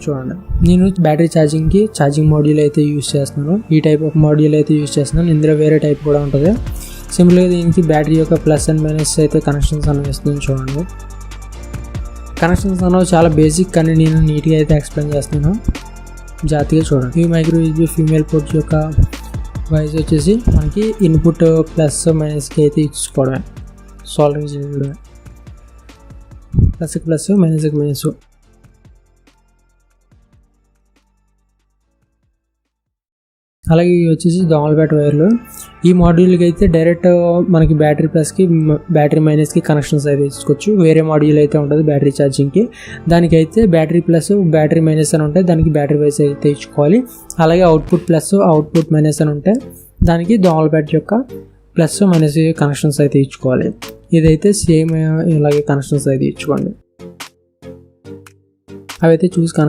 చూడండి. నేను battery charging module అయితే యూజ్ చేస్తున్నాను. ఈ టైప్ ఆఫ్ మాడ్యూల్ అయితే యూజ్ చేస్తున్నాను. ఇందులో వేరే టైప్ కూడా ఉంటుంది. సింపుల్గా దీనికి బ్యాటరీ యొక్క ప్లస్ అండ్ మైనస్ అయితే కనెక్షన్స్ అనేవి ఇస్తుంది చూడండి. కనెక్షన్స్ అనేవి చాలా బేసిక్, కానీ నేను నీట్గా అయితే ఎక్స్ప్లెయిన్ చేస్తున్నాను, జాగ్రత్తగా చూడండి. ఈ మైక్రో యూఎస్బీ ఫీమేల్ పోర్ట్ యొక్క వైజ్ వచ్చేసి మనకి ఇన్పుట్ ప్లస్ మైనస్కి అయితే ఇచ్చుకోవడమే, సాల్వింగ్ చేయడమే. ప్లస్కి ప్లస్, మైనస్కి మైనస్. అలాగే ఇవి వచ్చేసి దోమల బ్యాట్ వైర్లు. ఈ మాడ్యూల్కి అయితే డైరెక్ట్ మనకి బ్యాటరీ ప్లస్కి బ్యాటరీ మైనస్కి కనెక్షన్స్ అయితే ఇచ్చుకోవచ్చు. వేరే మాడ్యూల్ అయితే ఉంటుంది బ్యాటరీ ఛార్జింగ్కి, దానికైతే బ్యాటరీ ప్లస్ బ్యాటరీ మైనస్ అని ఉంటాయి, దానికి బ్యాటరీ వైజ్ అయితే ఇచ్చుకోవాలి. అలాగే అవుట్పుట్ ప్లస్ అవుట్పుట్ మైనస్ అని ఉంటాయి, దానికి దోమల బ్యాట్ యొక్క ప్లస్ మైనస్ కనెక్షన్స్ అయితే ఇచ్చుకోవాలి. ఇదైతే సేమ్ ఇలాగే కనెక్షన్స్ అయితే ఇచ్చుకోండి. అవి అయితే చూసి